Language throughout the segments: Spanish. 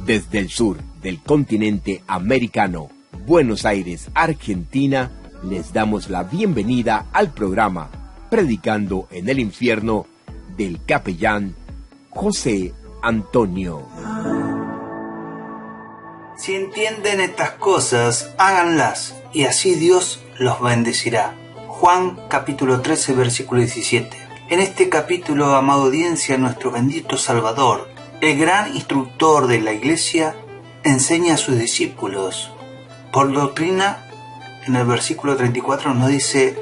Desde el sur del continente americano, Buenos Aires, Argentina, les damos la bienvenida al programa Predicando en el Infierno del capellán José Antonio. Si entienden estas cosas, háganlas, y así Dios los bendecirá. Juan capítulo 13, versículo 17. En este capítulo, amada audiencia, nuestro bendito Salvador, el gran instructor de la Iglesia, enseña a sus discípulos. Por doctrina, en el versículo 34 nos dice: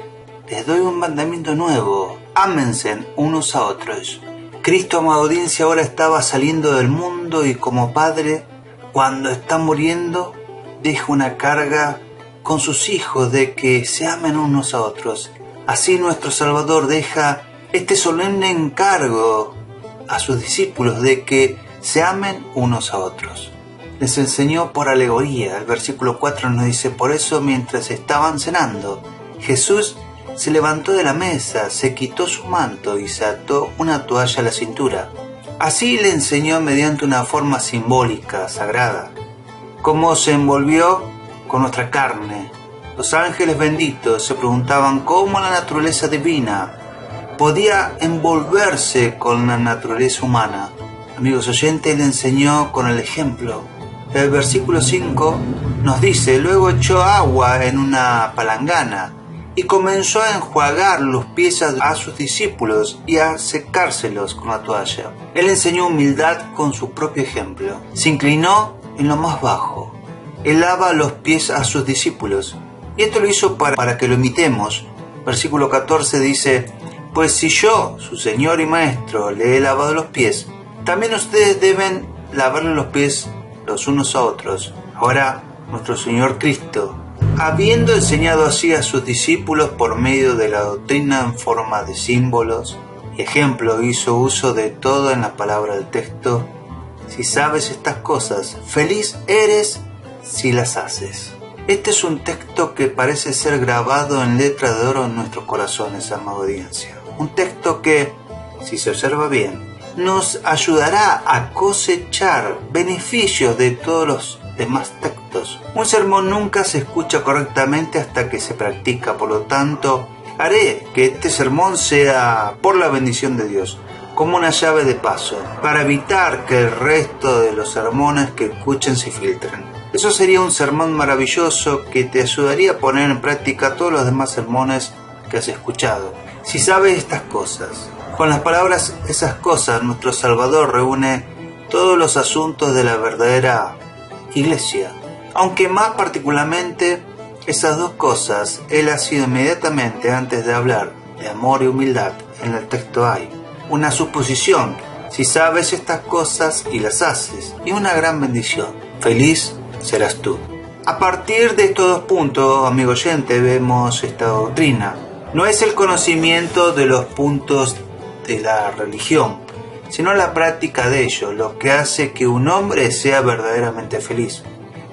les doy un mandamiento nuevo, ámense unos a otros. Cristo, amada audiencia, ahora estaba saliendo del mundo y como padre, cuando está muriendo, deja una carga con sus hijos de que se amen unos a otros. Así nuestro Salvador deja este solemne encargo a sus discípulos de que se amen unos a otros. Les enseñó por alegoría. El versículo 4 nos dice: por eso mientras estaban cenando, Jesús se levantó de la mesa, se quitó su manto y se ató una toalla a la cintura. Así le enseñó mediante una forma simbólica, sagrada, cómo se envolvió con nuestra carne. Los ángeles benditos se preguntaban cómo la naturaleza divina podía envolverse con la naturaleza humana. Amigos oyentes, le enseñó con el ejemplo. El versículo 5 nos dice: luego echó agua en una palangana y comenzó a enjuagar los pies a sus discípulos y a secárselos con la toalla. Él enseñó humildad con su propio ejemplo. Se inclinó en lo más bajo. Él lava los pies a sus discípulos. Y esto lo hizo para que lo imitemos. Versículo 14 dice: pues si yo, su Señor y Maestro, le he lavado los pies, también ustedes deben lavarle los pies los unos a otros. Ahora, nuestro Señor Cristo, habiendo enseñado así a sus discípulos por medio de la doctrina en forma de símbolos y ejemplos, hizo uso de todo en la palabra del texto. Si sabes estas cosas, feliz eres si las haces. Este es un texto que parece ser grabado en letra de oro en nuestros corazones, amada audiencia. Un texto que, si se observa bien, nos ayudará a cosechar beneficios de todos los demás textos. Un sermón nunca se escucha correctamente hasta que se practica, por lo tanto, haré que este sermón sea por la bendición de Dios, como una llave de paso, para evitar que el resto de los sermones que escuchen se filtren. Eso sería un sermón maravilloso que te ayudaría a poner en práctica todos los demás sermones que has escuchado. Si sabes estas cosas, con las palabras esas cosas, nuestro Salvador reúne todos los asuntos de la verdadera Iglesia. Aunque más particularmente esas dos cosas, Él ha sido inmediatamente antes de hablar de amor y humildad. En el texto hay una suposición: si sabes estas cosas y las haces, y una gran bendición: feliz serás tú. A partir de estos dos puntos, amigo oyente, vemos esta doctrina. No es el conocimiento de los puntos de la religión, sino la práctica de ellos, lo que hace que un hombre sea verdaderamente feliz.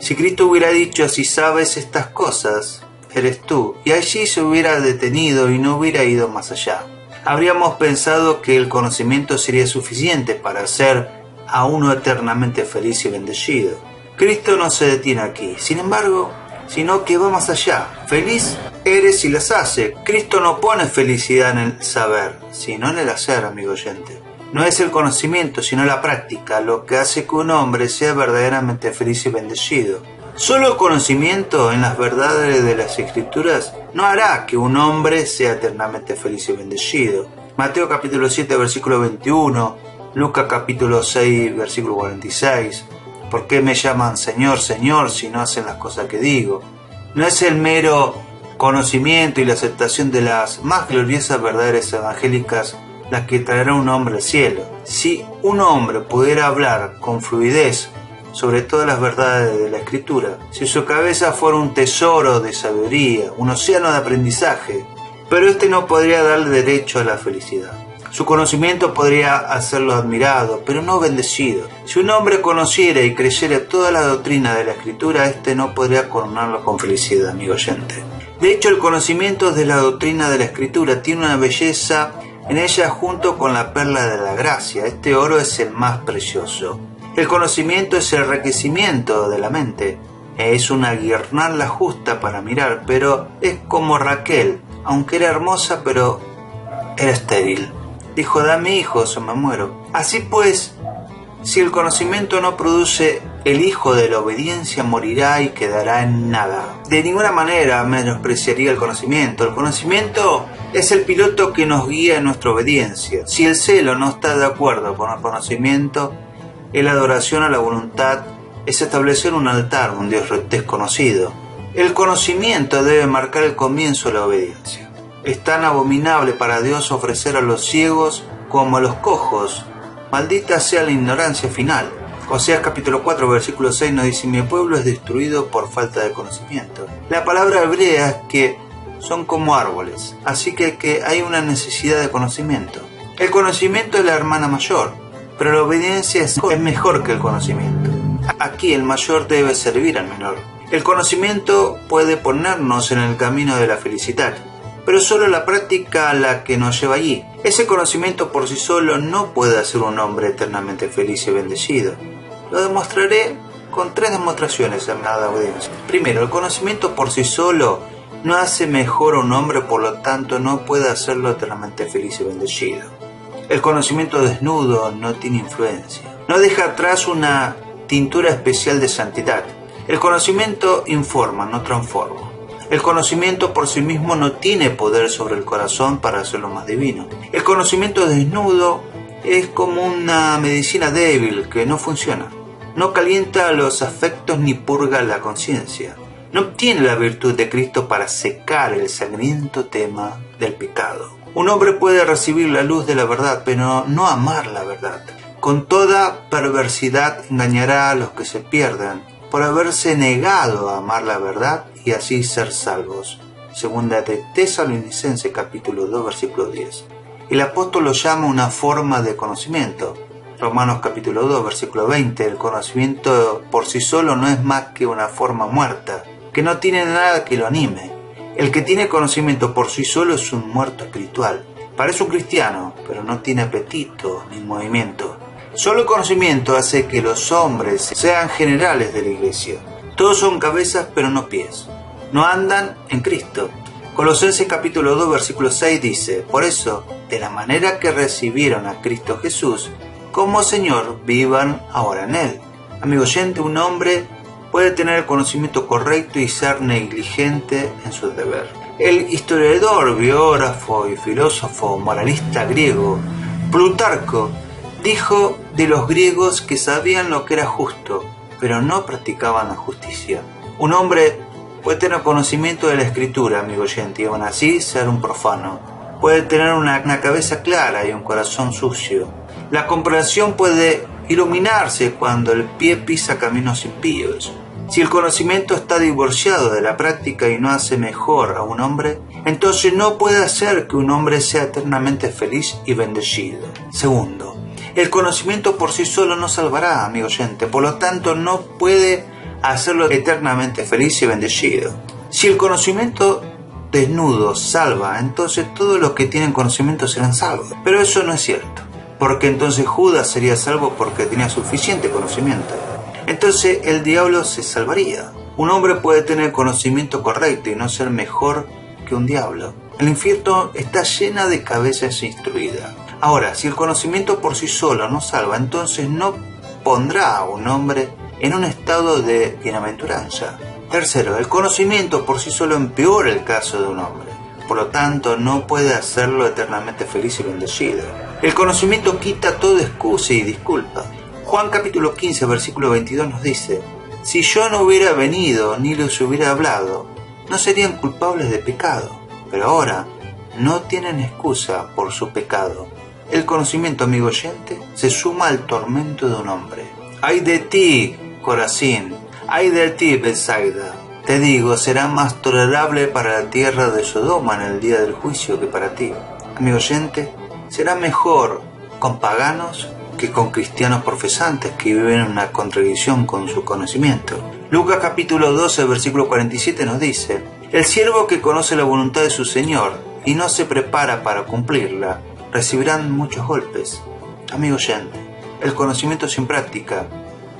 Si Cristo hubiera dicho: si sabes estas cosas, eres tú, y allí se hubiera detenido y no hubiera ido más allá, habríamos pensado que el conocimiento sería suficiente para hacer a uno eternamente feliz y bendecido. Cristo no se detiene aquí, sin embargo, sino que va más allá. Feliz eres si las hace. Cristo no pone felicidad en el saber, sino en el hacer, amigo oyente. No es el conocimiento, sino la práctica, lo que hace que un hombre sea verdaderamente feliz y bendecido. Solo el conocimiento en las verdades de las Escrituras no hará que un hombre sea eternamente feliz y bendecido. Mateo capítulo 7, versículo 21, Lucas capítulo 6, versículo 46. ¿Por qué me llaman Señor, Señor, si no hacen las cosas que digo? No es el mero conocimiento y la aceptación de las más gloriosas verdades evangélicas las que traerá un hombre al cielo. Si un hombre pudiera hablar con fluidez sobre todas las verdades de la Escritura, si su cabeza fuera un tesoro de sabiduría, un océano de aprendizaje, pero este no podría darle derecho a la felicidad. Su conocimiento podría hacerlo admirado, pero no bendecido. Si un hombre conociera y creyera toda la doctrina de la Escritura, este no podría coronarlo con felicidad, amigo oyente. De hecho, el conocimiento de la doctrina de la Escritura tiene una belleza en ella junto con la perla de la gracia. Este oro es el más precioso. El conocimiento es el enriquecimiento de la mente. Es una guirnalda justa para mirar, pero es como Raquel, aunque era hermosa, pero era estéril. Dijo: dame hijos o me muero. Así pues, si el conocimiento no produce el hijo de la obediencia, morirá y quedará en nada. De ninguna manera menospreciaría el conocimiento. El conocimiento es el piloto que nos guía en nuestra obediencia. Si el celo no está de acuerdo con el conocimiento, es la adoración a la voluntad, es establecer un altar a un Dios desconocido. El conocimiento debe marcar el comienzo de la obediencia. Es tan abominable para Dios ofrecer a los ciegos como a los cojos. Maldita sea la ignorancia final. Oseas capítulo 4 versículo 6 nos dice: mi pueblo es destruido por falta de conocimiento. La palabra hebrea es que son como árboles, así que hay una necesidad de conocimiento. El conocimiento es la hermana mayor, pero la obediencia es mejor que el conocimiento. Aquí el mayor debe servir al menor. El conocimiento puede ponernos en el camino de la felicidad, pero solo la práctica la que nos lleva allí. Ese conocimiento por sí solo no puede hacer un hombre eternamente feliz y bendecido. Lo demostraré con 3 demostraciones, amada audiencia. Primero, el conocimiento por sí solo no hace mejor a un hombre, por lo tanto no puede hacerlo eternamente feliz y bendecido. El conocimiento desnudo no tiene influencia. No deja atrás una tintura especial de santidad. El conocimiento informa, no transforma. El conocimiento por sí mismo no tiene poder sobre el corazón para hacerlo más divino. El conocimiento desnudo es como una medicina débil que no funciona. No calienta los afectos ni purga la conciencia. No obtiene la virtud de Cristo para secar el sangriento tema del pecado. Un hombre puede recibir la luz de la verdad, pero no amar la verdad. Con toda perversidad engañará a los que se pierdan por haberse negado a amar la verdad y así ser salvos. Segunda de Tesalonicenses capítulo 2 versículo 10. El apóstol lo llama una forma de conocimiento. Romanos capítulo 2 versículo 20. El conocimiento por sí solo no es más que una forma muerta, que no tiene nada que lo anime. El que tiene conocimiento por sí solo es un muerto espiritual. Parece un cristiano, pero no tiene apetito ni movimiento. Solo el conocimiento hace que los hombres sean generales de la iglesia. Todos son cabezas, pero no pies. No andan en Cristo. Colosenses capítulo 2 versículo 6 dice: por eso, de la manera que recibieron a Cristo Jesús como Señor, vivan ahora en Él. Amigo oyente, un hombre puede tener el conocimiento correcto y ser negligente en su deber. El historiador, biógrafo y filósofo moralista griego Plutarco dijo de los griegos que sabían lo que era justo, pero no practicaban la justicia. Un hombre puede tener conocimiento de la escritura, amigo oyente, y aún así ser un profano. Puede tener una cabeza clara y un corazón sucio. La comprensión puede iluminarse cuando el pie pisa caminos impíos. Si el conocimiento está divorciado de la práctica y no hace mejor a un hombre, entonces no puede hacer que un hombre sea eternamente feliz y bendecido. Segundo, el conocimiento por sí solo no salvará, amigo oyente, por lo tanto no puede hacerlo eternamente feliz y bendecido. Si el conocimiento desnudo salva, entonces todos los que tienen conocimiento serán salvos. Pero eso no es cierto, porque entonces Judas sería salvo porque tenía suficiente conocimiento. Entonces el diablo se salvaría. Un hombre puede tener conocimiento correcto y no ser mejor que un diablo. El infierno está llena de cabezas instruidas. Ahora, si el conocimiento por sí solo no salva, entonces no pondrá a un hombre en un estado de bienaventuranza. Tercero, el conocimiento por sí solo empeora el caso de un hombre. Por lo tanto, no puede hacerlo eternamente feliz y bendecido. El conocimiento quita toda excusa y disculpa. Juan capítulo 15, versículo 22 nos dice: si yo no hubiera venido ni les hubiera hablado, no serían culpables de pecado. Pero ahora no tienen excusa por su pecado. El conocimiento, amigo oyente, se suma al tormento de un hombre. ¡Ay de ti, Corazín! ¡Ay de ti, Betsaida! Te digo, será más tolerable para la tierra de Sodoma en el día del juicio que para ti. Amigo oyente, será mejor con paganos que con cristianos profesantes que viven en una contradicción con su conocimiento. Lucas capítulo 12, versículo 47 nos dice: el siervo que conoce la voluntad de su Señor y no se prepara para cumplirla, recibirán muchos golpes. Amigo oyente, el conocimiento sin práctica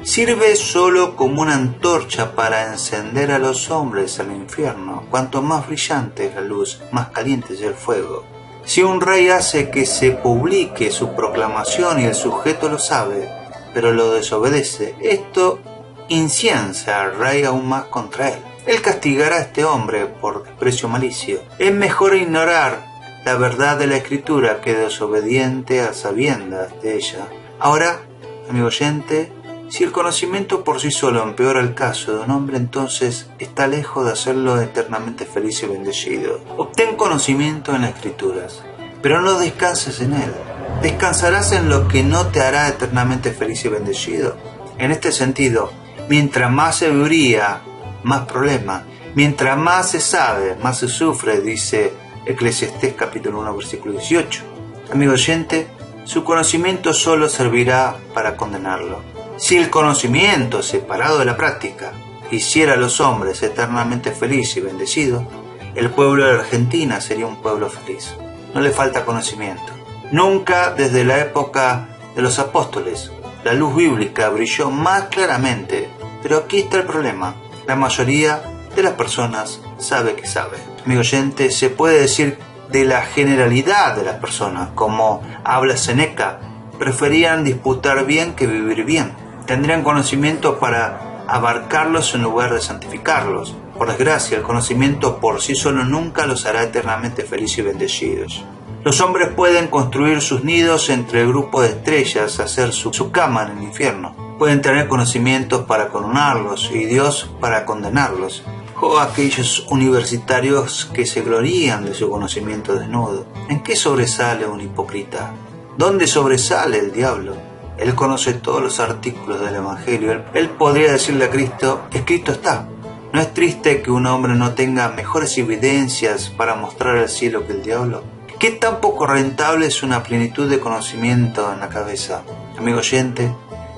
sirve solo como una antorcha para encender a los hombres al infierno. Cuanto más brillante es la luz, más caliente es el fuego. Si un rey hace que se publique su proclamación y el sujeto lo sabe, pero lo desobedece, esto inciensa al rey aún más contra él. Él castigará a este hombre por desprecio o malicia. Es mejor ignorar la verdad de la Escritura que desobediente a sabiendas de ella. Ahora, amigo oyente, si el conocimiento por sí solo empeora el caso de un hombre, entonces está lejos de hacerlo eternamente feliz y bendecido. Obtén conocimiento en las Escrituras, pero no descanses en él. ¿Descansarás en lo que no te hará eternamente feliz y bendecido? En este sentido, mientras más sabiduría, más problema. Mientras más se sabe, más se sufre, dice Eclesiastés capítulo 1, versículo 18. Amigo oyente, su conocimiento solo servirá para condenarlo. Si el conocimiento, separado de la práctica, hiciera a los hombres eternamente felices y bendecidos, el pueblo de Argentina sería un pueblo feliz. No le falta conocimiento. Nunca desde la época de los apóstoles la luz bíblica brilló más claramente, pero aquí está el problema. La mayoría de las personas sabe que sabe. Amigo oyente, se puede decir de la generalidad de las personas, como habla Seneca, preferían disputar bien que vivir bien. Tendrían conocimiento para abarcarlos en lugar de santificarlos. Por desgracia, el conocimiento por sí solo nunca los hará eternamente felices y bendecidos. Los hombres pueden construir sus nidos entre el grupo de estrellas, hacer su cama en el infierno. Pueden tener conocimientos para condenarlos y Dios para condenarlos. O aquellos universitarios que se glorían de su conocimiento desnudo. ¿En qué sobresale un hipócrita? ¿Dónde sobresale el diablo? Él conoce todos los artículos del Evangelio. Él podría decirle a Cristo, escrito está. ¿No es triste que un hombre no tenga mejores evidencias para mostrar al cielo que el diablo? ¿Qué tan poco rentable es una plenitud de conocimiento en la cabeza? Amigo oyente,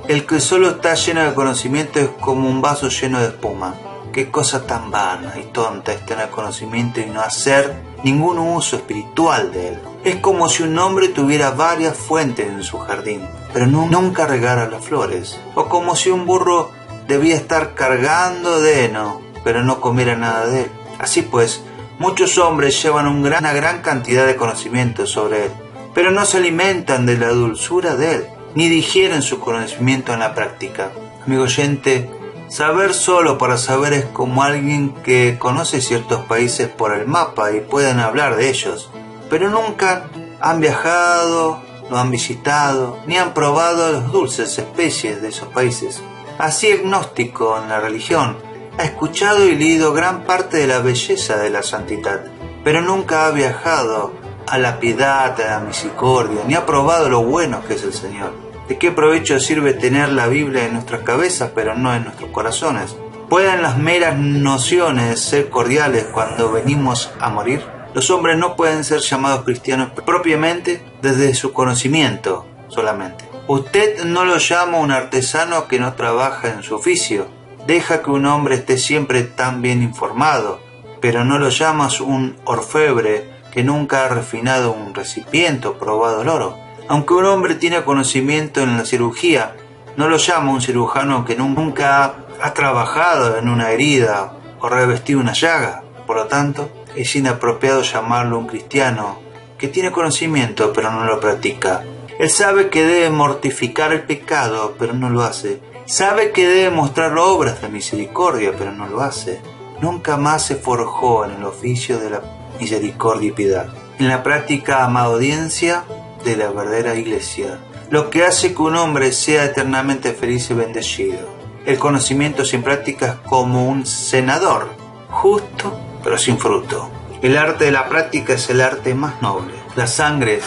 el que solo está lleno de conocimiento es como un vaso lleno de espuma. Qué cosa tan vana y tonta es tener conocimiento y no hacer ningún uso espiritual de él. Es como si un hombre tuviera varias fuentes en su jardín, pero nunca regara las flores. O como si un burro debía estar cargando de heno, pero no comiera nada de él. Así pues, muchos hombres llevan una gran cantidad de conocimiento sobre él, pero no se alimentan de la dulzura de él, ni digieren su conocimiento en la práctica. Amigo oyente, saber solo para saber es como alguien que conoce ciertos países por el mapa y pueden hablar de ellos, pero nunca han viajado, lo han visitado, ni han probado las dulces especies de esos países. Así agnóstico en la religión, ha escuchado y leído gran parte de la belleza de la santidad, pero nunca ha viajado a la piedad, a la misericordia, ni ha probado lo bueno que es el Señor. ¿De qué provecho sirve tener la Biblia en nuestras cabezas, pero no en nuestros corazones? ¿Pueden las meras nociones ser cordiales cuando venimos a morir? Los hombres no pueden ser llamados cristianos propiamente desde su conocimiento solamente. Usted no lo llama un artesano que no trabaja en su oficio. Deja que un hombre esté siempre tan bien informado, pero no lo llamas un orfebre que nunca ha refinado un recipiente o probado el oro. Aunque un hombre tiene conocimiento en la cirugía, no lo llama un cirujano que nunca ha trabajado en una herida o revestido una llaga. Por lo tanto, es inapropiado llamarlo un cristiano que tiene conocimiento pero no lo practica. Él sabe que debe mortificar el pecado, pero no lo hace. Sabe que debe mostrar obras de misericordia, pero no lo hace. Nunca más se forjó en el oficio de la misericordia y piedad. En la práctica, amada audiencia, de la verdadera iglesia, lo que hace que un hombre sea eternamente feliz y bendecido. El conocimiento sin práctica es como un cenador, justo pero sin fruto. El arte de la práctica es el arte más noble. La sangre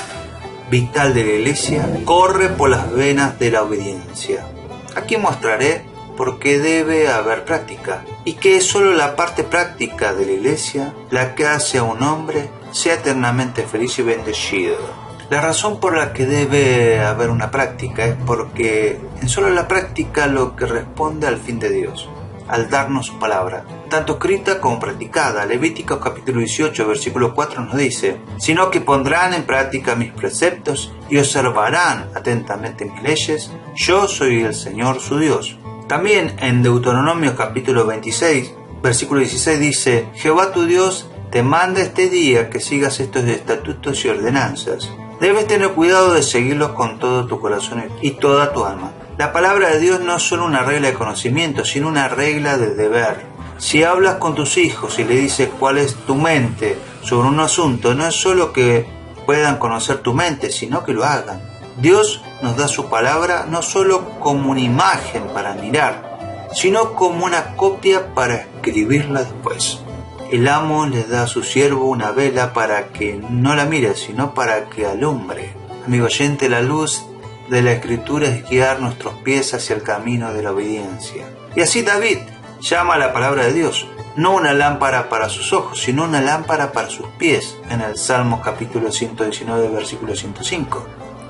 vital de la iglesia corre por las venas de la obediencia. Aquí mostraré por qué debe haber práctica y que es solo la parte práctica de la iglesia la que hace a un hombre sea eternamente feliz y bendecido. La razón por la que debe haber una práctica es porque en solo la práctica lo que responde al fin de Dios, al darnos su palabra, tanto escrita como practicada. Levítico capítulo 18, versículo 4 nos dice: sino que pondrán en práctica mis preceptos y observarán atentamente mis leyes, yo soy el Señor su Dios. También en Deuteronomio capítulo 26, versículo 16 dice: Jehová tu Dios te manda este día que sigas estos estatutos y ordenanzas. Debes tener cuidado de seguirlos con todo tu corazón y toda tu alma. La palabra de Dios no es solo una regla de conocimiento, sino una regla de deber. Si hablas con tus hijos y le dices cuál es tu mente sobre un asunto, no es solo que puedan conocer tu mente, sino que lo hagan. Dios nos da su palabra no solo como una imagen para mirar, sino como una copia para escribirla después. El amo le da a su siervo una vela para que no la mire, sino para que alumbre. Amigo oyente, la luz de la Escritura es guiar nuestros pies hacia el camino de la obediencia. Y así David llama a la palabra de Dios, no una lámpara para sus ojos, sino una lámpara para sus pies, en el Salmo capítulo 119, versículo 105.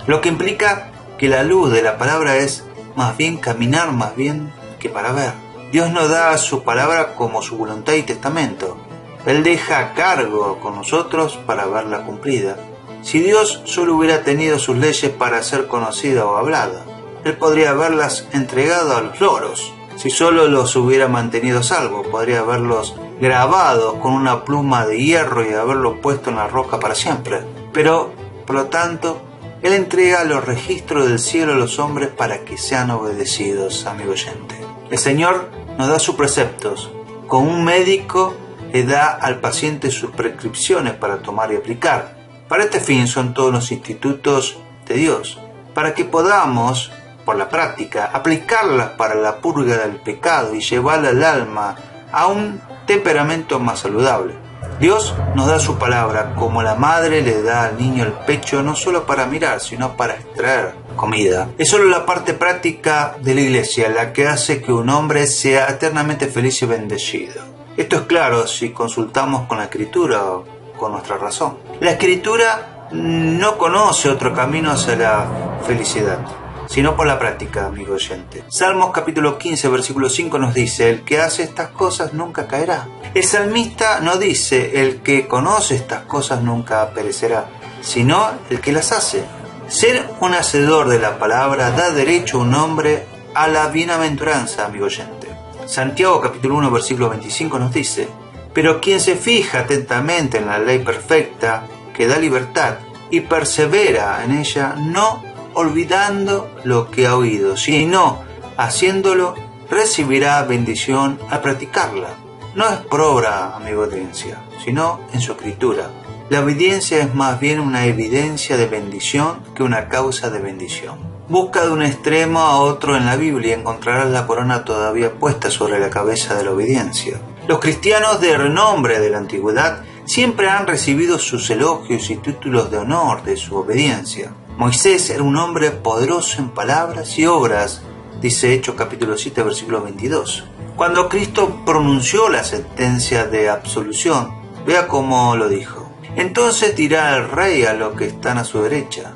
Lo que implica que la luz de la palabra es más bien caminar más bien que para ver. Dios nos da su palabra como su voluntad y testamento. Él deja a cargo con nosotros para verla cumplida. Si Dios solo hubiera tenido sus leyes para ser conocida o hablada, Él podría haberlas entregado a los loros. Si solo los hubiera mantenido salvos, podría haberlos grabado con una pluma de hierro y haberlos puesto en la roca para siempre. Pero, por lo tanto, Él entrega los registros del cielo a los hombres para que sean obedecidos, amigo oyente. El Señor nos da sus preceptos. Como un médico le da al paciente sus prescripciones para tomar y aplicar. Para este fin son todos los institutos de Dios, para que podamos, por la práctica, aplicarlas para la purga del pecado y llevar al alma a un temperamento más saludable. Dios nos da su palabra como la madre le da al niño el pecho, no solo para mirar, sino para extraer comida. Es solo la parte práctica de la iglesia la que hace que un hombre sea eternamente feliz y bendecido. Esto es claro si consultamos con la Escritura o con nuestra razón. La Escritura no conoce otro camino hacia la felicidad, sino por la práctica, amigo oyente. Salmos capítulo 15, versículo 5 nos dice: el que hace estas cosas nunca caerá. El salmista no dice: el que conoce estas cosas nunca perecerá, sino el que las hace. Ser un hacedor de la palabra da derecho a un hombre a la bienaventuranza, amigo oyente. Santiago capítulo 1, versículo 25 nos dice: pero quien se fija atentamente en la ley perfecta que da libertad y persevera en ella, no olvidando lo que ha oído, sino haciéndolo, recibirá bendición al practicarla. No es por obra, amigo audiencia, sino en su escritura. La obediencia es más bien una evidencia de bendición que una causa de bendición. Busca de un extremo a otro en la Biblia y encontrarás la corona todavía puesta sobre la cabeza de la obediencia. Los cristianos de renombre de la antigüedad siempre han recibido sus elogios y títulos de honor de su obediencia. Moisés era un hombre poderoso en palabras y obras, dice Hechos capítulo 7, versículo 22. Cuando Cristo pronunció la sentencia de absolución, vea cómo lo dijo: entonces dirá el rey a los que están a su derecha: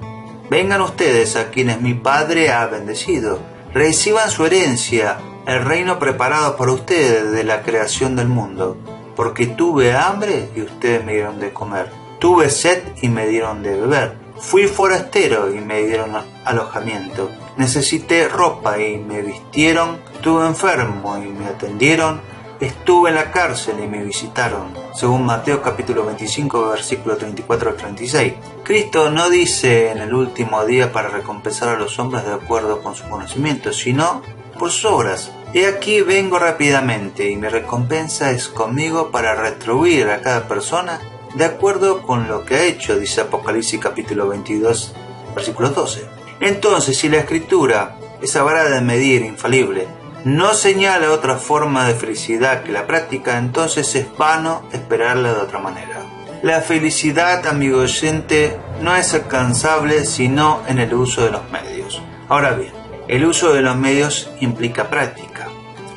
vengan ustedes a quienes mi Padre ha bendecido, reciban su herencia, el reino preparado para ustedes desde la creación del mundo. Porque tuve hambre y ustedes me dieron de comer, tuve sed y me dieron de beber, fui forastero y me dieron alojamiento, necesité ropa y me vistieron, estuve enfermo y me atendieron, estuve en la cárcel y me visitaron. Según Mateo capítulo 25, versículo 34 al 36. Cristo no dice en el último día para recompensar a los hombres de acuerdo con su conocimiento, sino por sus obras. He aquí vengo rápidamente y mi recompensa es conmigo para retribuir a cada persona de acuerdo con lo que ha hecho, dice Apocalipsis capítulo 22, versículo 12. Entonces, si la Escritura, esa vara de medir infalible, no señala otra forma de felicidad que la práctica, entonces es vano esperarla de otra manera. La felicidad, amigo oyente, no es alcanzable sino en el uso de los medios. Ahora bien, el uso de los medios implica práctica.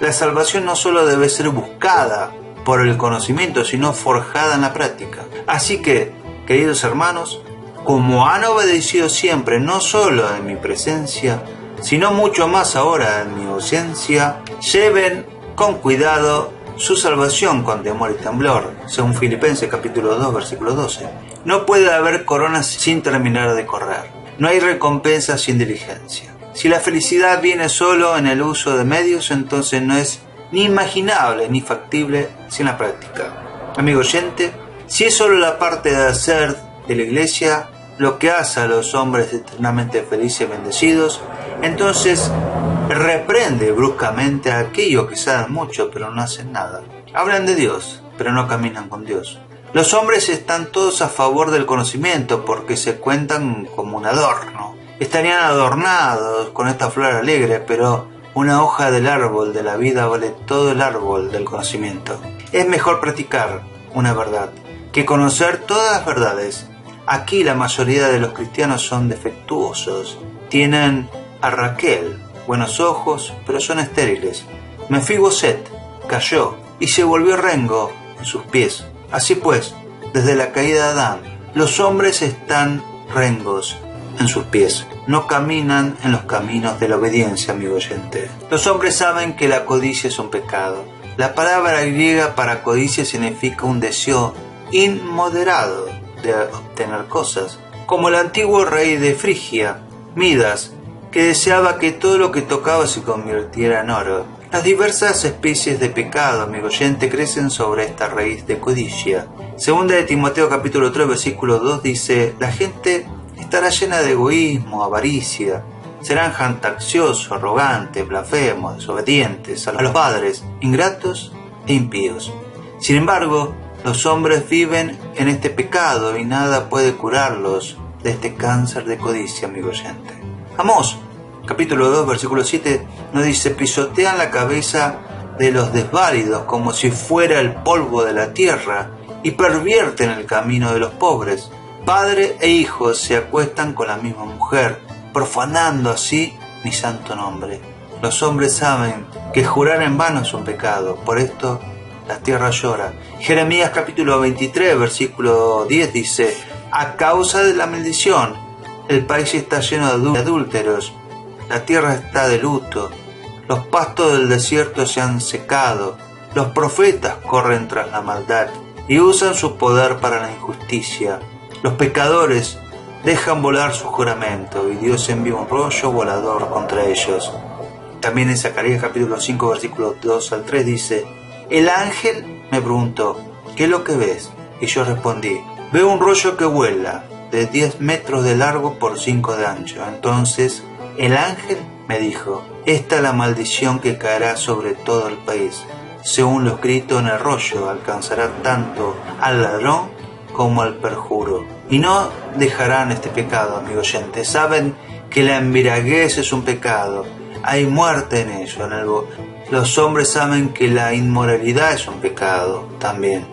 La salvación no solo debe ser buscada por el conocimiento, sino forjada en la práctica. Así que, queridos hermanos, como han obedecido siempre, no solo en mi presencia, sino mucho más ahora en mi ausencia, lleven con cuidado su salvación con temor y temblor, según Filipenses capítulo 2, versículo 12. No puede haber coronas sin terminar de correr. No hay recompensa sin diligencia. Si la felicidad viene solo en el uso de medios, entonces no es ni imaginable ni factible sin la práctica. Amigo oyente, si es solo la parte de hacer de la iglesia lo que hace a los hombres eternamente felices y bendecidos, entonces reprende bruscamente a aquellos que saben mucho pero no hacen nada. Hablan de Dios, pero no caminan con Dios. Los hombres están todos a favor del conocimiento porque se cuentan como un adorno. Estarían adornados con esta flor alegre, pero una hoja del árbol de la vida vale todo el árbol del conocimiento. Es mejor practicar una verdad que conocer todas las verdades. Aquí la mayoría de los cristianos son defectuosos. Tienen a Raquel, buenos ojos, pero son estériles. Mefiboset cayó y se volvió rengo en sus pies. Así pues, desde la caída de Adán, los hombres están rengos en sus pies. No caminan en los caminos de la obediencia, amigo oyente. Los hombres saben que la codicia es un pecado. La palabra griega para codicia significa un deseo inmoderado de obtener cosas, como el antiguo rey de Frigia, Midas, que deseaba que todo lo que tocaba se convirtiera en oro. Las diversas especies de pecado, amigo oyente, crecen sobre esta raíz de codicia. Segunda de Timoteo capítulo 3 versículo 2 dice: la gente estará llena de egoísmo, avaricia, serán jactanciosos, arrogantes, blasfemos, desobedientes a los padres, ingratos e impíos. Sin embargo, los hombres viven en este pecado y nada puede curarlos de este cáncer de codicia, amigo oyente. Amós capítulo 2 versículo 7 nos dice: pisotean la cabeza de los desválidos como si fuera el polvo de la tierra y pervierten el camino de los pobres. Padre e hijo se acuestan con la misma mujer, profanando así mi santo nombre. Los hombres saben que jurar en vano es un pecado, por esto la tierra llora. Jeremías capítulo 23 versículo 10 dice: a causa de la maldición el país está lleno de adúlteros, la tierra está de luto, los pastos del desierto se han secado, los profetas corren tras la maldad y usan su poder para la injusticia. Los pecadores dejan volar su juramento y Dios envía un rollo volador contra ellos. También en Zacarías capítulo 5 versículos 2 al 3 dice: el ángel me preguntó: ¿qué es lo que ves? Y yo respondí: veo un rollo que vuela de 10 metros de largo por 5 de ancho. Entonces el ángel me dijo: esta es la maldición que caerá sobre todo el país. Según lo escrito en el rollo, alcanzará tanto al ladrón como al perjuro. Y no dejarán este pecado, amigo oyente. Saben que la embriaguez es un pecado. Hay muerte en ello. Los hombres saben que la inmoralidad es un pecado también.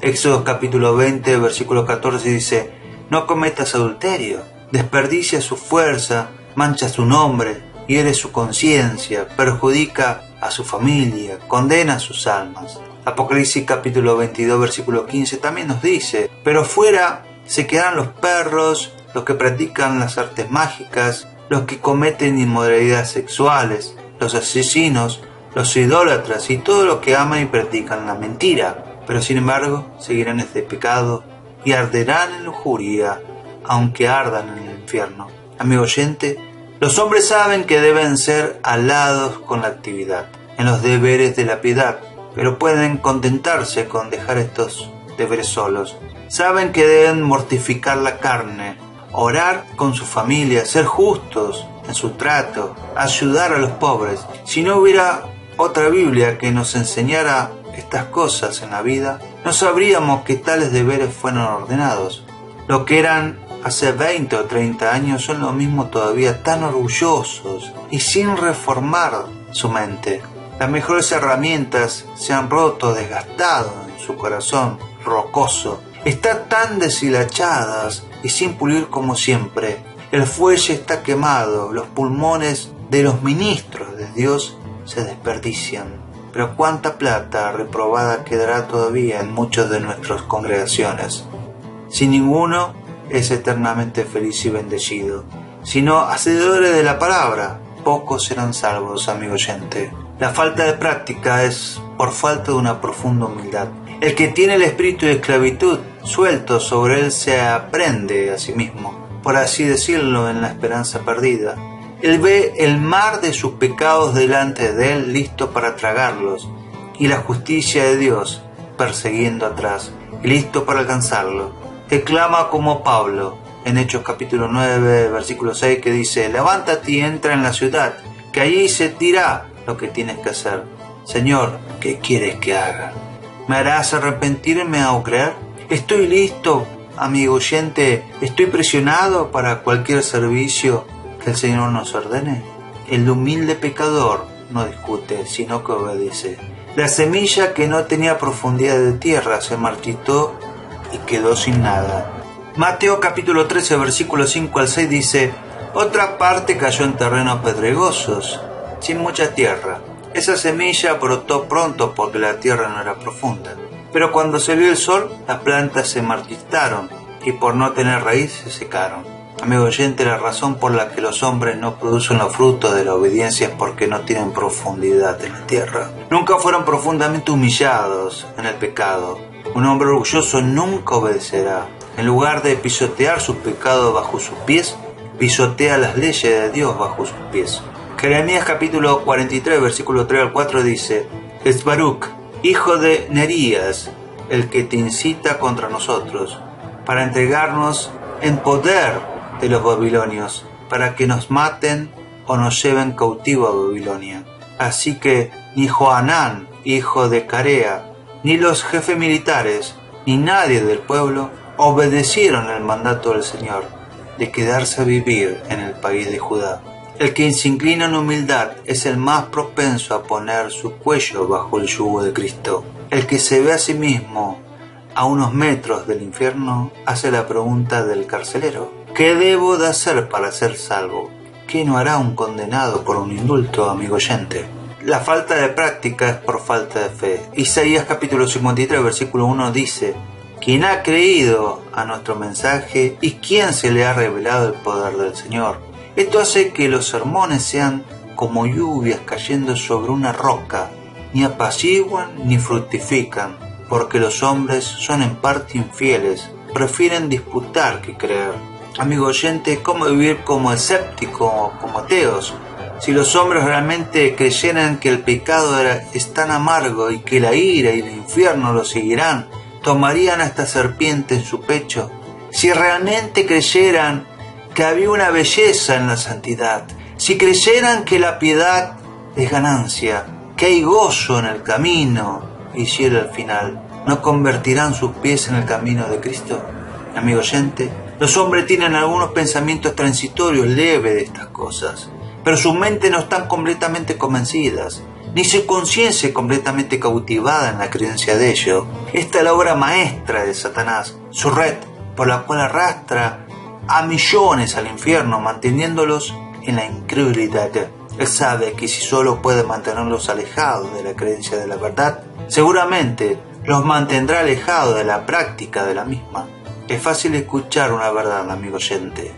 Éxodo capítulo 20, versículo 14 dice: no cometas adulterio. Desperdicia su fuerza, mancha su nombre, hiere su conciencia, perjudica a su familia, condena a sus almas. Apocalipsis capítulo 22 versículo 15 también nos dice: pero fuera se quedan los perros, los que practican las artes mágicas, los que cometen inmoralidades sexuales, los asesinos, los idólatras y todo lo que aman y practican la mentira. Pero sin embargo seguirán este pecado y arderán en lujuria, aunque ardan en el infierno. Amigo oyente, los hombres saben que deben ser alados con la actividad, en los deberes de la piedad, pero pueden contentarse con dejar estos deberes solos. Saben que deben mortificar la carne, orar con su familia, ser justos en su trato, ayudar a los pobres. Si no hubiera otra Biblia que nos enseñara estas cosas en la vida, no sabríamos que tales deberes fueron ordenados. Lo que eran hace 20 o 30 años son lo mismo todavía, tan orgullosos y sin reformar su mente. Las mejores herramientas se han roto, desgastado en su corazón rocoso. Están tan deshilachadas y sin pulir como siempre. El fuelle está quemado, los pulmones de los ministros de Dios se desperdician. Pero cuánta plata reprobada quedará todavía en muchas de nuestras congregaciones. Si ninguno es eternamente feliz y bendecido, sino hacedores de la palabra, pocos serán salvos, amigo oyente. La falta de práctica es por falta de una profunda humildad. El que tiene el espíritu de esclavitud suelto sobre él se aprende a sí mismo, por así decirlo, en la esperanza perdida. Él ve el mar de sus pecados delante de él, listo para tragarlos, y la justicia de Dios persiguiendo atrás, y listo para alcanzarlo. Él clama como Pablo en Hechos capítulo 9, versículo 6, que dice: levántate y entra en la ciudad, que allí se te dirá lo que tienes que hacer. Señor, ¿qué quieres que haga? ¿Me harás arrepentirme o creer? ¿Estoy listo, amigo oyente? ¿Estoy presionado para cualquier servicio que el Señor nos ordene? El humilde pecador no discute, sino que obedece. La semilla que no tenía profundidad de tierra se marchitó y quedó sin nada. Mateo capítulo 13, versículo 5 al 6 dice: otra parte cayó en terrenos pedregosos, sin mucha tierra. Esa semilla brotó pronto porque la tierra no era profunda. Pero cuando salió el sol, las plantas se marchitaron y por no tener raíz se secaron. Amigo oyente, la razón por la que los hombres no producen los frutos de la obediencia es porque no tienen profundidad en la tierra. Nunca fueron profundamente humillados en el pecado. Un hombre orgulloso nunca obedecerá. En lugar de pisotear sus pecados bajo sus pies, pisotea las leyes de Dios bajo sus pies. Jeremías capítulo 43, versículo 3 al 4 dice: es Baruch, hijo de Nerías, el que te incita contra nosotros, para entregarnos en poder de los babilonios, para que nos maten o nos lleven cautivo a Babilonia. Así que ni Johanán, hijo de Carea, ni los jefes militares, ni nadie del pueblo obedecieron el mandato del Señor de quedarse a vivir en el país de Judá. El que se inclina en humildad es el más propenso a poner su cuello bajo el yugo de Cristo. El que se ve a sí mismo a unos metros del infierno hace la pregunta del carcelero: ¿qué debo de hacer para ser salvo? ¿Qué no hará un condenado por un indulto, amigo oyente? La falta de práctica es por falta de fe. Isaías capítulo 53, versículo 1 dice: ¿quién ha creído a nuestro mensaje y quién se le ha revelado el poder del Señor? Esto hace que los sermones sean como lluvias cayendo sobre una roca, ni apaciguan ni fructifican, porque los hombres son en parte infieles, prefieren disputar que creer. Amigo oyente, ¿cómo vivir como escéptico o como ateos? Si los hombres realmente creyeran que el pecado es tan amargo y que la ira y el infierno lo seguirán, ¿tomarían a esta serpiente en su pecho? Si realmente creyeran que había una belleza en la santidad, si creyeran que la piedad es ganancia, que hay gozo en el camino y cielo al final, ¿no convertirán sus pies en el camino de Cristo? Amigo oyente, los hombres tienen algunos pensamientos transitorios leves de estas cosas, pero sus mentes no están completamente convencidas, ni su conciencia completamente cautivada en la creencia de ello. Esta es la obra maestra de Satanás, su red por la cual arrastra a millones al infierno, manteniéndolos en la incredulidad. Él sabe que si solo puede mantenerlos alejados de la creencia de la verdad, seguramente los mantendrá alejados de la práctica de la misma. Es fácil escuchar una verdad, amigo oyente,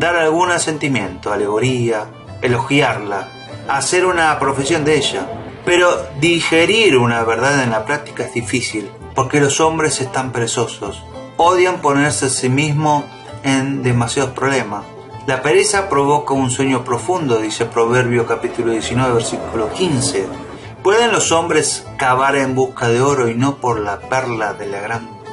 dar algún asentimiento, alegoría, elogiarla, hacer una profesión de ella, pero digerir una verdad en la práctica es difícil, porque los hombres están perezosos, odian ponerse a sí mismos en demasiados problemas. La pereza provoca un sueño profundo, dice Proverbio capítulo 19, versículo 15. ¿Pueden los hombres cavar en busca de oro y no por la perla de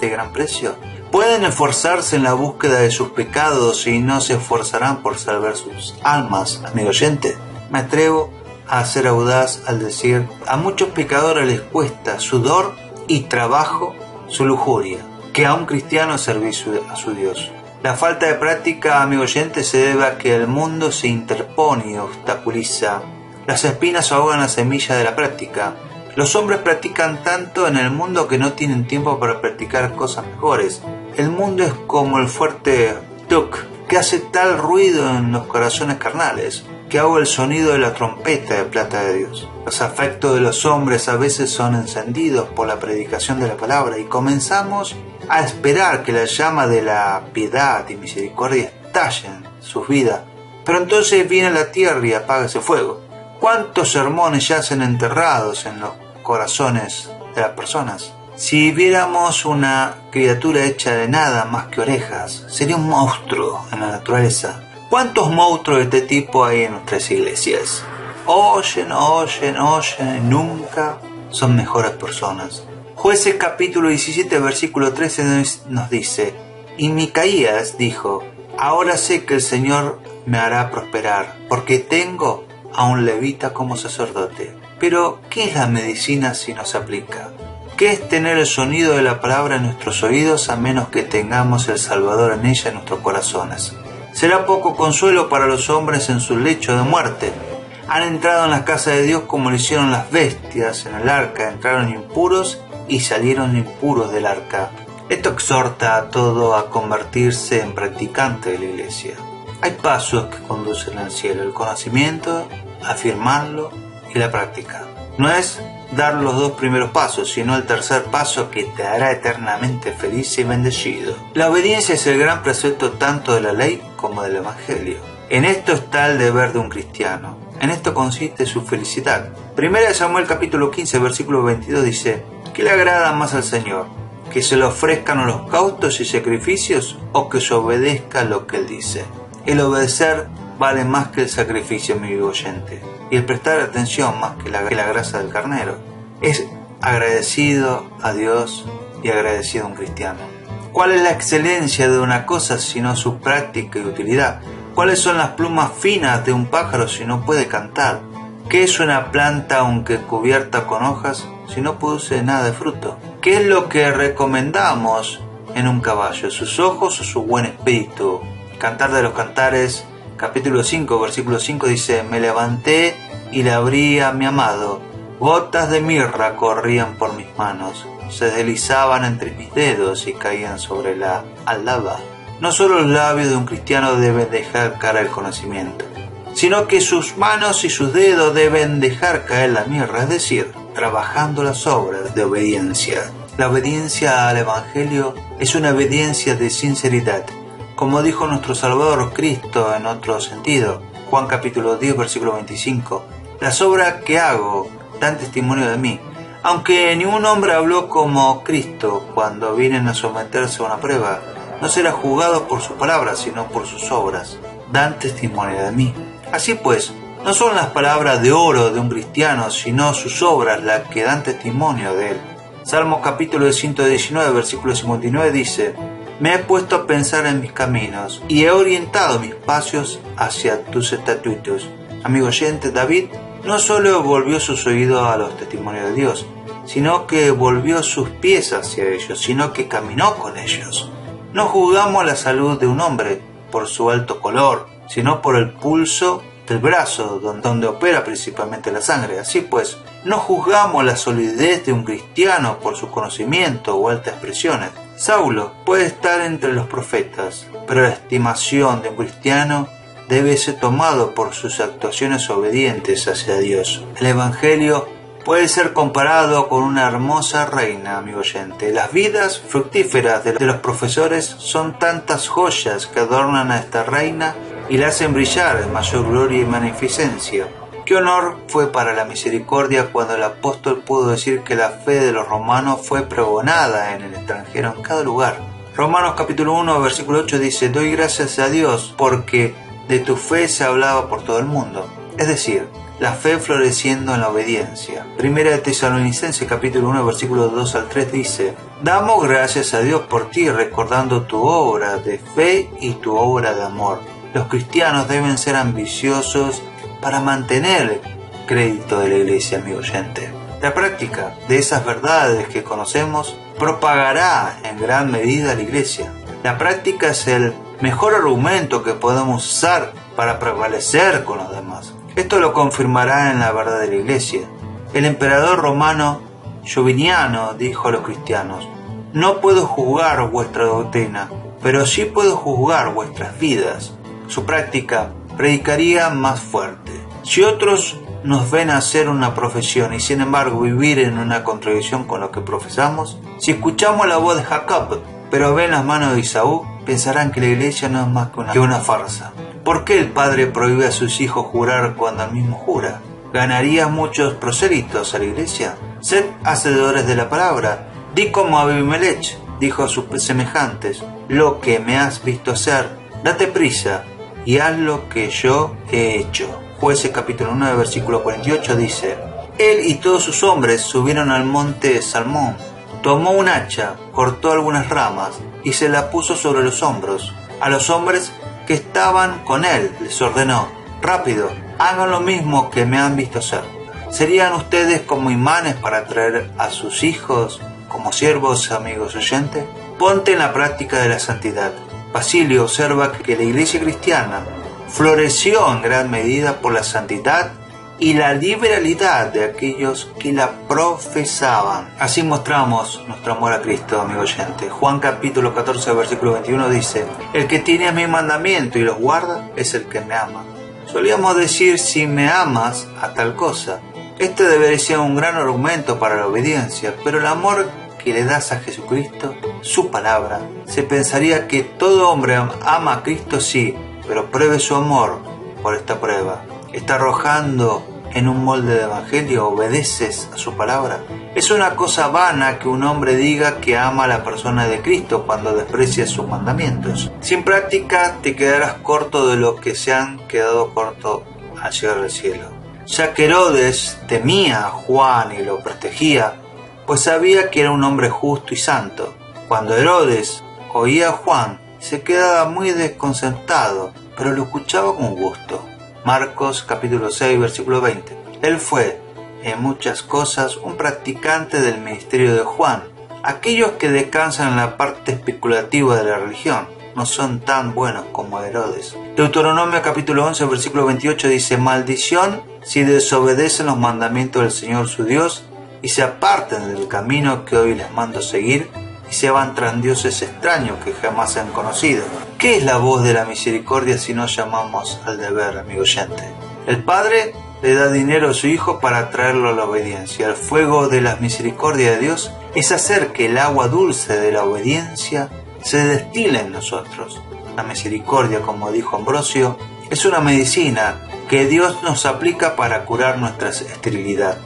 gran precio? ¿Pueden esforzarse en la búsqueda de sus pecados y no se esforzarán por salvar sus almas, amigo oyente? Me atrevo a ser audaz al decir: a muchos pecadores les cuesta sudor y trabajo su lujuria, que a un cristiano servir a su Dios. La falta de práctica, amigo oyente, se debe a que el mundo se interpone y obstaculiza. Las espinas ahogan la semilla de la práctica. Los hombres practican tanto en el mundo que no tienen tiempo para practicar cosas mejores. El mundo es como el fuerte tuk, que hace tal ruido en los corazones carnales, que ahoga el sonido de la trompeta de plata de Dios. Los afectos de los hombres a veces son encendidos por la predicación de la palabra y comenzamos a esperar que la llama de la piedad y misericordia estalle en sus vidas. Pero entonces viene la tierra y apaga ese fuego. ¿Cuántos sermones yacen enterrados en los corazones de las personas? Si viéramos una criatura hecha de nada más que orejas, sería un monstruo en la naturaleza. ¿Cuántos monstruos de este tipo hay en nuestras iglesias? Oyen, y nunca son mejores personas. Jueces capítulo 17, versículo 13 nos dice: y Micaías dijo: ahora sé que el Señor me hará prosperar, porque tengo a un levita como sacerdote. Pero, ¿qué es la medicina si no se aplica? ¿Qué es tener el sonido de la palabra en nuestros oídos a menos que tengamos el Salvador en ella en nuestros corazones? Será poco consuelo para los hombres en su lecho de muerte. Han entrado en la casa de Dios como lo hicieron las bestias en el arca, entraron impuros y salieron impuros del arca. Esto exhorta a todo a convertirse en practicante de la iglesia. Hay pasos que conducen al cielo: el conocimiento, afirmarlo y la práctica. No es dar los dos primeros pasos, sino el tercer paso que te hará eternamente feliz y bendecido. La obediencia es el gran precepto tanto de la ley como del evangelio. En esto está el deber de un cristiano. En esto consiste su felicidad. 1 Samuel capítulo 15 versículo 22 dice: ¿qué le agrada más al Señor? ¿Que se le ofrezcan holocaustos y sacrificios o que se obedezca lo que Él dice? El obedecer vale más que el sacrificio, mi oyente, y el prestar atención más que la grasa del carnero. Es agradecido a Dios y agradecido a un cristiano. ¿Cuál es la excelencia de una cosa sino su práctica y utilidad? ¿Cuáles son las plumas finas de un pájaro si no puede cantar? ¿Qué es una planta aunque cubierta con hojas si no produce nada de fruto? ¿Qué es lo que recomendamos en un caballo? ¿Sus ojos o su buen espíritu? Cantar de los Cantares capítulo 5 versículo 5 dice: me levanté y le abrí a mi amado, gotas de mirra corrían por mis manos, se deslizaban entre mis dedos y caían sobre la aldaba. No solo los labios de un cristiano deben dejar caer el conocimiento, sino que sus manos y sus dedos deben dejar caer la mirra, es decir, trabajando las obras de obediencia. La obediencia al Evangelio es una obediencia de sinceridad, como dijo nuestro Salvador Cristo en otro sentido. Juan capítulo 10 versículo 25: las obras que hago dan testimonio de mí. Aunque ningún hombre habló como Cristo, cuando vienen a someterse a una prueba, no será juzgado por sus palabras, sino por sus obras. Dan testimonio de mí. Así pues, no son las palabras de oro de un cristiano, sino sus obras las que dan testimonio de él. Salmos capítulo 119, versículo 59 dice: me he puesto a pensar en mis caminos y he orientado mis pasos hacia tus estatutos. Amigo oyente, David no solo volvió sus oídos a los testimonios de Dios, sino que volvió sus pies hacia ellos, sino que caminó con ellos. No juzgamos la salud de un hombre por su alto color, sino por el pulso del brazo, donde opera principalmente la sangre. Así pues, no juzgamos la solidez de un cristiano por su conocimiento o altas expresiones. Saulo puede estar entre los profetas, pero la estimación de un cristiano debe ser tomado por sus actuaciones obedientes hacia Dios. El Evangelio puede ser comparado con una hermosa reina, amigo oyente. Las vidas fructíferas de los profesores son tantas joyas que adornan a esta reina y la hacen brillar en mayor gloria y magnificencia. Qué honor fue para la misericordia cuando el apóstol pudo decir que la fe de los romanos fue pregonada en el extranjero en cada lugar. Romanos capítulo 1 versículo 8 dice: doy gracias a Dios porque de tu fe se hablaba por todo el mundo. Es decir, la fe floreciendo en la obediencia. Primera de Tesalonicenses capítulo 1 versículo 2 al 3 dice: damos gracias a Dios por ti, recordando tu obra de fe y tu obra de amor. Los cristianos deben ser ambiciosos para mantener el crédito de la iglesia, amigo oyente. La práctica de esas verdades que conocemos propagará en gran medida la iglesia. La práctica es el mejor argumento que podemos usar para prevalecer con los demás. Esto lo confirmará en la verdad de la iglesia. El emperador romano Joviniano dijo a los cristianos: no puedo juzgar vuestra doctrina, pero sí puedo juzgar vuestras vidas. Su práctica predicaría más fuerte. Si otros nos ven hacer una profesión y sin embargo vivir en una contradicción con lo que profesamos, si escuchamos la voz de Jacob pero ven las manos de Esaú, pensarán que la iglesia no es más que una farsa. ¿Por qué el padre prohíbe a sus hijos jurar cuando él mismo jura? ¿Ganaría muchos prosélitos a la iglesia? Sed hacedores de la palabra. Di como Abimelech dijo a sus semejantes: lo que me has visto hacer, date prisa y haz lo que yo he hecho. Jueces capítulo 9 versículo 48 dice: Él y todos sus hombres subieron al monte Salmón. Tomó un hacha, cortó algunas ramas y se la puso sobre los hombros. A los hombres que estaban con él les ordenó: rápido, hagan lo mismo que me han visto hacer. ¿Serían ustedes como imanes para atraer a sus hijos como siervos, amigos oyentes? Ponte en la práctica de la santidad. Basilio observa que la iglesia cristiana floreció en gran medida por la santidad y la liberalidad de aquellos que la profesaban. Así mostramos nuestro amor a Cristo, amigo oyente. Juan capítulo 14 versículo 21 dice: el que tiene mi mandamiento y los guarda es el que me ama. Solíamos decir: si me amas a tal cosa. Este debería ser un gran argumento para la obediencia, pero el amor que le das a Jesucristo, su palabra, se pensaría que todo hombre ama a Cristo, sí, pero pruebe su amor por esta prueba. ¿Está arrojando en un molde de evangelio? ¿Obedeces a su palabra? Es una cosa vana que un hombre diga que ama a la persona de Cristo cuando desprecia sus mandamientos. Sin práctica te quedarás corto de lo que se han quedado corto al llegar al cielo. Ya que Herodes temía a Juan y lo protegía, pues sabía que era un hombre justo y santo. Cuando Herodes oía a Juan, se quedaba muy desconcertado, pero lo escuchaba con gusto. Marcos capítulo 6 versículo 20. Él fue, en muchas cosas, un practicante del ministerio de Juan. Aquellos que descansan en la parte especulativa de la religión no son tan buenos como Herodes. Deuteronomio capítulo 11 versículo 28 dice: maldición si desobedecen los mandamientos del Señor su Dios y se aparten del camino que hoy les mando seguir y se van tras dioses extraños que jamás han conocido. ¿Qué es la voz de la misericordia si no llamamos al deber, amigo oyente? El Padre le da dinero a su Hijo para traerlo a la obediencia. El fuego de la misericordia de Dios es hacer que el agua dulce de la obediencia se destile en nosotros. La misericordia, como dijo Ambrosio, es una medicina que Dios nos aplica para curar nuestra esterilidad.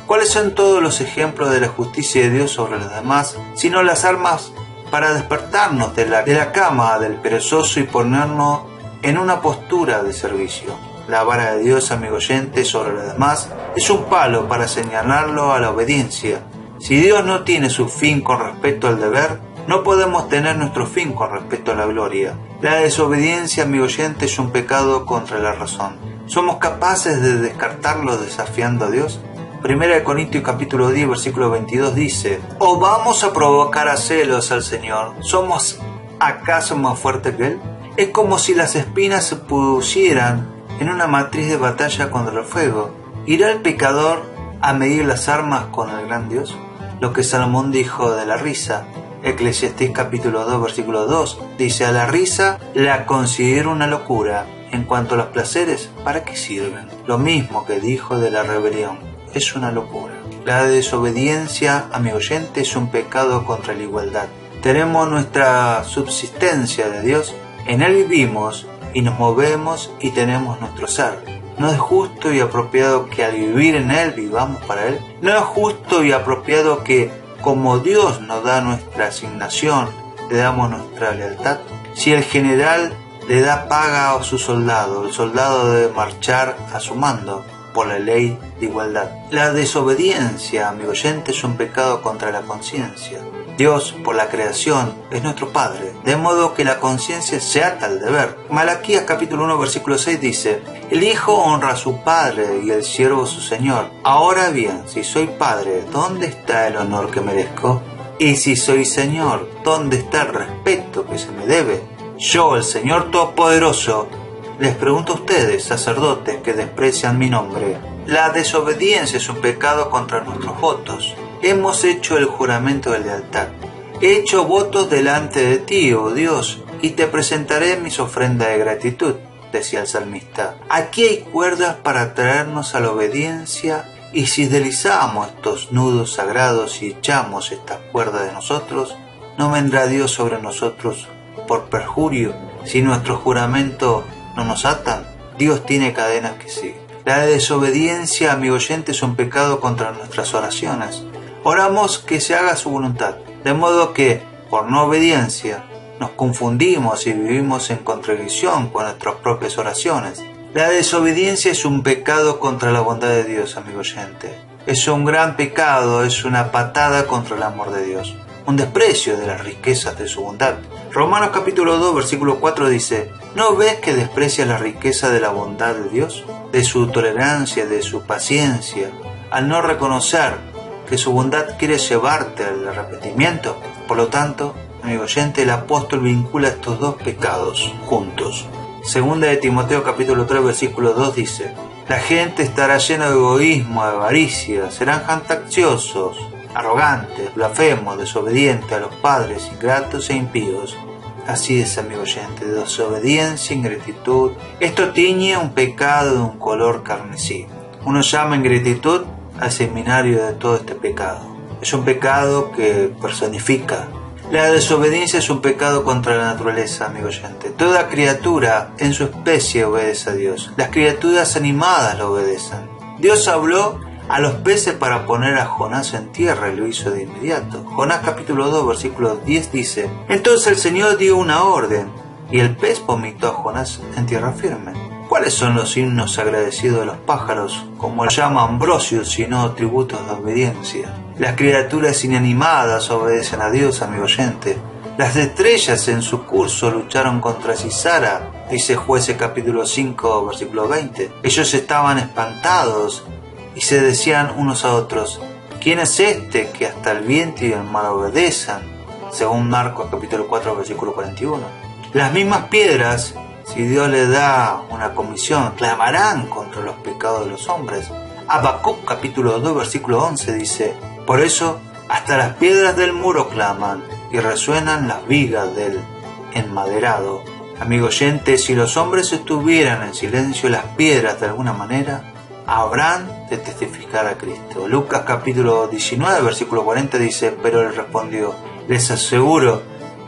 ¿Cuáles son todos los ejemplos de la justicia de Dios sobre los demás, sino las armas para despertarnos de la cama del perezoso y ponernos en una postura de servicio? La vara de Dios, amigo oyente, sobre los demás es un palo para señalarlo a la obediencia. Si Dios no tiene su fin con respecto al deber, no podemos tener nuestro fin con respecto a la gloria. La desobediencia, amigo oyente, es un pecado contra la razón. ¿Somos capaces de descartarlo desafiando a Dios? 1 Corintios capítulo 10 versículo 22 dice: ¿o vamos a provocar a celos al Señor? ¿Somos acaso más fuertes que Él? Es como si las espinas se pusieran en una matriz de batalla contra el fuego. ¿Irá el pecador a medir las armas con el gran Dios? Lo que Salomón dijo de la risa. Eclesiastés capítulo 2 versículo 2 dice: a la risa la considero una locura. En cuanto a los placeres, ¿para qué sirven? Lo mismo que dijo de la rebelión. Es una locura. La desobediencia, amigo oyente, es un pecado contra la igualdad. Tenemos nuestra subsistencia de Dios, en Él vivimos y nos movemos y tenemos nuestro ser. ¿No es justo y apropiado que al vivir en Él vivamos para Él? ¿No es justo y apropiado que, como Dios nos da nuestra asignación, le damos nuestra lealtad? Si el general le da paga a su soldado, el soldado debe marchar a su mando por la ley de igualdad. La desobediencia, amigo oyente, es un pecado contra la conciencia. Dios, por la creación, es nuestro Padre, de modo que la conciencia se ata al deber. Malaquías capítulo 1 versículo 6 dice: el hijo honra a su padre y el siervo a su señor. Ahora bien, si soy padre, ¿dónde está el honor que merezco? Y si soy señor, ¿dónde está el respeto que se me debe? Yo, el Señor Todopoderoso, les pregunto a ustedes, sacerdotes que desprecian mi nombre: la desobediencia es un pecado contra nuestros votos. Hemos hecho el juramento de lealtad. He hecho votos delante de ti, oh Dios, y te presentaré mis ofrendas de gratitud, decía el salmista. Aquí hay cuerdas para traernos a la obediencia, y si deslizamos estos nudos sagrados y echamos estas cuerdas de nosotros, no vendrá Dios sobre nosotros por perjurio. Si nuestros juramentos no nos atan, Dios tiene cadenas que siguen. La desobediencia, amigo oyente, es un pecado contra nuestras oraciones. Oramos que se haga su voluntad, de modo que, por no obediencia, nos confundimos y vivimos en contradicción con nuestras propias oraciones. La desobediencia es un pecado contra la bondad de Dios, amigo oyente. Es un gran pecado, es una patada contra el amor de Dios, un desprecio de las riquezas de su bondad. Romanos capítulo 2, versículo 4 dice: ¿No ves que desprecias la riqueza de la bondad de Dios, de su tolerancia, de su paciencia, al no reconocer que su bondad quiere llevarte al arrepentimiento? Por lo tanto, amigo oyente, el apóstol vincula estos dos pecados juntos. Segunda de Timoteo capítulo 3, versículo 2 dice: la gente estará llena de egoísmo, de avaricia, serán jactanciosos, arrogantes, blasfemos, desobedientes a los padres, ingratos e impíos. Así es, amigo oyente, desobediencia, ingratitud. Esto tiñe un pecado de un color carmesí. Uno llama ingratitud al seminario de todo este pecado. Es un pecado que personifica. La desobediencia es un pecado contra la naturaleza, amigo oyente. Toda criatura en su especie obedece a Dios. Las criaturas animadas lo obedecen. Dios habló a los peces para poner a Jonás en tierra y lo hizo de inmediato. Jonás capítulo 2 versículo 10 dice: entonces el Señor dio una orden y el pez vomitó a Jonás en tierra firme. ¿Cuáles son los himnos agradecidos de los pájaros, como lo llama Ambrosio, sino tributos de obediencia? Las criaturas inanimadas obedecen a Dios, amigo oyente. Las estrellas en su curso lucharon contra Sisara, dice Jueces capítulo 5 versículo 20. Ellos estaban espantados y se decían unos a otros: ¿quién es este que hasta el viento y el mar obedezcan? Según Marcos capítulo 4 versículo 41. Las mismas piedras, si Dios le da una comisión, clamarán contra los pecados de los hombres. Habacuc capítulo 2 versículo 11 dice: por eso hasta las piedras del muro claman y resuenan las vigas del enmaderado. Amigo oyente, si los hombres estuvieran en silencio, las piedras de alguna manera habrán de testificar a Cristo. Lucas capítulo 19 versículo 40 dice: pero él respondió: les aseguro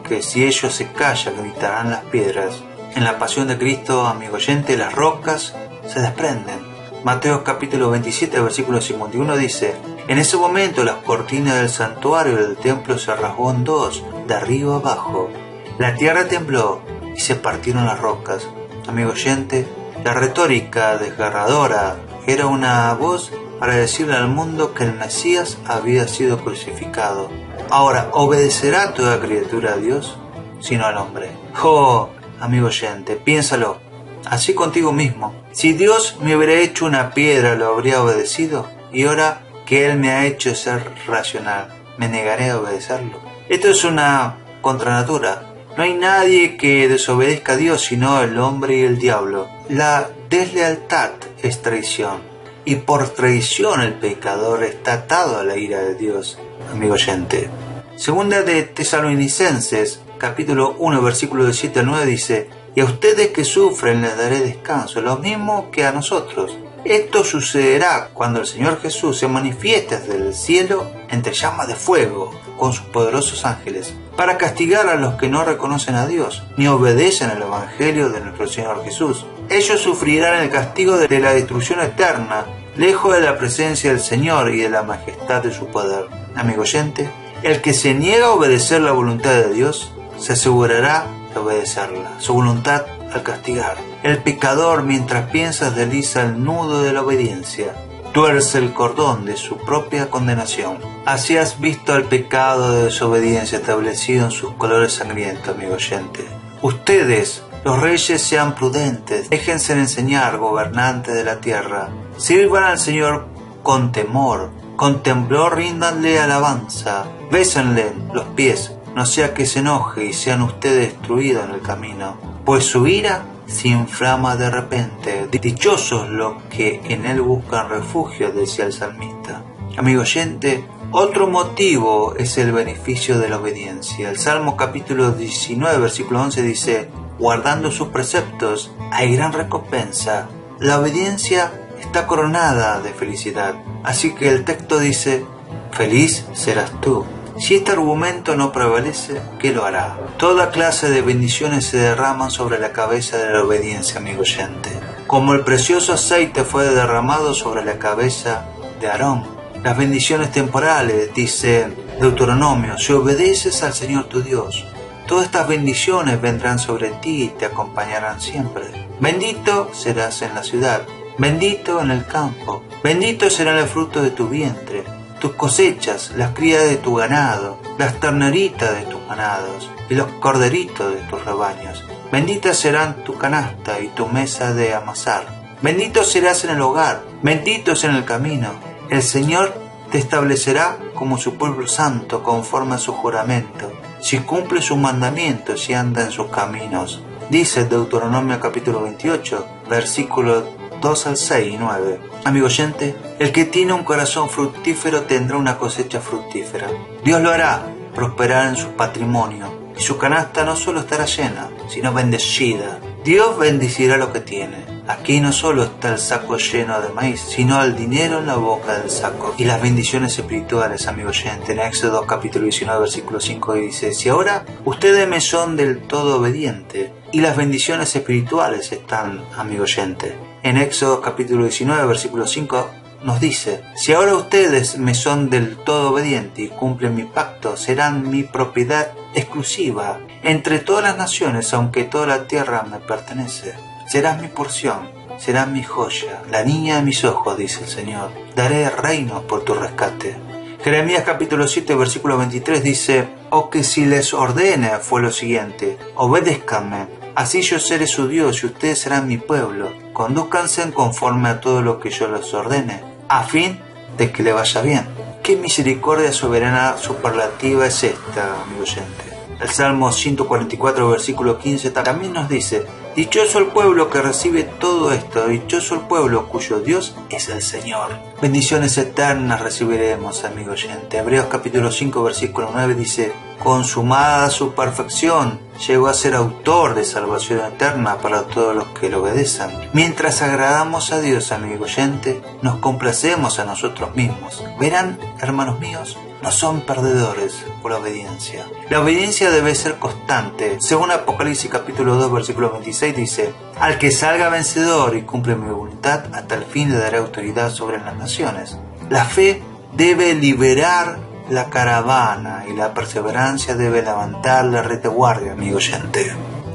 que si ellos se callan, gritarán las piedras. En la pasión de Cristo, amigo oyente, las rocas se desprenden. Mateo capítulo 27 versículo 51 dice: en ese momento las cortinas del santuario del templo se rasgó en dos, de arriba abajo. La tierra tembló y se partieron las rocas. Amigo oyente, la retórica desgarradora era una voz para decirle al mundo que el Mesías había sido crucificado. Ahora, ¿obedecerá toda criatura a Dios, sino al hombre? ¡Oh! Amigo oyente, piénsalo, así contigo mismo. Si Dios me hubiera hecho una piedra, ¿lo habría obedecido? Y ahora que Él me ha hecho ser racional, ¿me negaré a obedecerlo? Esto es una contranatura. No hay nadie que desobedezca a Dios, sino el hombre y el diablo. La deslealtad es traición, y por traición el pecador está atado a la ira de Dios, amigo oyente. Segunda de Tesalonicenses capítulo 1 versículo de 7 al 9 dice: y a ustedes que sufren les daré descanso, lo mismo que a nosotros. Esto sucederá cuando el Señor Jesús se manifieste desde el cielo entre llamas de fuego con sus poderosos ángeles, para castigar a los que no reconocen a Dios ni obedecen al Evangelio de nuestro Señor Jesús. Ellos sufrirán el castigo de la destrucción eterna, lejos de la presencia del Señor y de la majestad de su poder. Amigo oyente, el que se niega a obedecer la voluntad de Dios se asegurará de obedecerla, su voluntad al castigar. El pecador, mientras piensa, desliza el nudo de la obediencia, tuerce el cordón de su propia condenación. Así has visto al pecado de desobediencia establecido en sus colores sangrientos, amigo oyente. Ustedes, los reyes, sean prudentes, déjense enseñar, gobernantes de la tierra. Sirvan al Señor con temor, con temblor ríndanle alabanza, bésenle los pies, no sea que se enoje y sean ustedes destruidos en el camino, pues su ira se inflama de repente. Dichosos los que en él buscan refugio, decía el salmista. Amigo oyente, otro motivo es el beneficio de la obediencia. El Salmo capítulo 19 versículo 11 dice: guardando sus preceptos hay gran recompensa. La obediencia está coronada de felicidad. Así que el texto dice: feliz serás tú. Si este argumento no prevalece, ¿qué lo hará? Toda clase de bendiciones se derraman sobre la cabeza de la obediencia, amigo oyente. Como el precioso aceite fue derramado sobre la cabeza de Aarón. Las bendiciones temporales, dice Deuteronomio: si obedeces al Señor tu Dios, Todas estas bendiciones vendrán sobre ti y te acompañarán siempre. Bendito serás en la ciudad, bendito en el campo, bendito será el fruto de tu vientre, tus cosechas, las crías de tu ganado, las terneritas de tus ganados y los corderitos de tus rebaños. Benditas serán tu canasta y tu mesa de amasar. Bendito serás en el hogar, bendito es en el camino. El Señor te establecerá como su pueblo santo conforme a su juramento, si cumple sus mandamientos y anda en sus caminos. Dice Deuteronomio capítulo 28, versículos 2 al 6 y 9. Amigo oyente, el que tiene un corazón fructífero tendrá una cosecha fructífera. Dios lo hará prosperar en su patrimonio, y su canasta no solo estará llena, sino bendecida. Dios bendecirá lo que tiene. Aquí no solo está el saco lleno de maíz, sino el dinero en la boca del saco. Y las bendiciones espirituales, amigo oyente, en Éxodo capítulo 19, versículo 5 dice: si ahora ustedes me son del todo obedientes, y las bendiciones espirituales están, amigo oyente. En Éxodo capítulo 19, versículo 5 nos dice: si ahora ustedes me son del todo obedientes y cumplen mi pacto, serán mi propiedad exclusiva entre todas las naciones, aunque toda la tierra me pertenece. Serás mi porción, serás mi joya, la niña de mis ojos, dice el Señor. Daré reinos por tu rescate. Jeremías capítulo 7, versículo 23 dice: o que si les ordene fue lo siguiente: obedézcanme, así yo seré su Dios y ustedes serán mi pueblo. Condúzcanse conforme a todo lo que yo les ordene, a fin de que le vaya bien. ¿Qué misericordia soberana superlativa es esta, amigo oyente? El Salmo 144, versículo 15 también nos dice: dichoso el pueblo que recibe todo esto, dichoso el pueblo cuyo Dios es el Señor. Bendiciones eternas recibiremos, amigo oyente. Hebreos capítulo 5, versículo 9 dice: consumada su perfección, llegó a ser autor de salvación eterna para todos los que lo obedecen. Mientras agradamos a Dios, amigo oyente, nos complacemos a nosotros mismos. Verán, hermanos míos, no son perdedores por la obediencia. La obediencia debe ser constante. Según Apocalipsis capítulo 2, versículo 26 dice: al que salga vencedor y cumple mi voluntad, hasta el fin le daré autoridad sobre las naciones. La fe debe liberar la caravana y la perseverancia debe levantar la retaguardia, amigo oyente.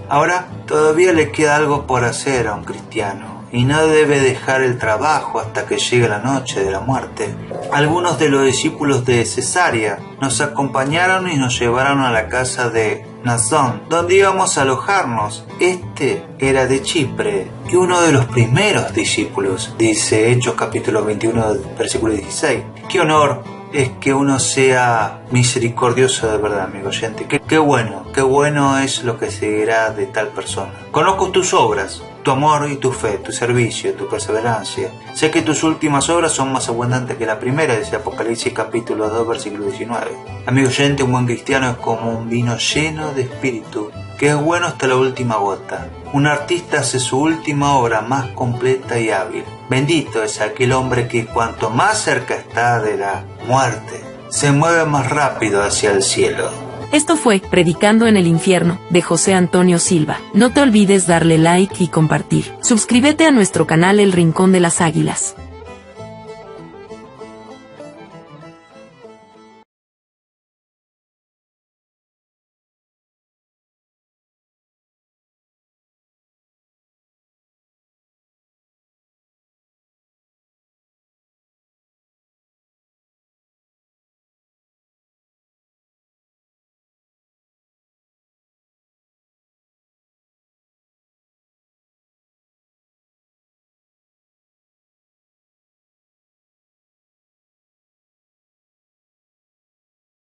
Ahora, todavía le queda algo por hacer a un cristiano, y no debe dejar el trabajo hasta que llegue la noche de la muerte. Algunos de los discípulos de Cesarea nos acompañaron y nos llevaron a la casa de Mnasón, donde íbamos a alojarnos. Este era de Chipre y uno de los primeros discípulos, dice Hechos capítulo 21, versículo 16. ¡Qué honor es que uno sea misericordioso de verdad, amigo oyente! Qué bueno es lo que seguirá de tal persona. Conozco tus obras, tu amor y tu fe, tu servicio, tu perseverancia. Sé que tus últimas obras son más abundantes que la primera, dice Apocalipsis capítulo 2, versículo 19. Amigo oyente, un buen cristiano es como un vino lleno de espíritu, que es bueno hasta la última gota. Un artista hace su última obra más completa y hábil. Bendito es aquel hombre que cuanto más cerca está de la muerte, se mueve más rápido hacia el cielo. Esto fue Predicando en el Infierno, de José Antonio Silva. No te olvides darle like y compartir. Suscríbete a nuestro canal El Rincón de las Águilas.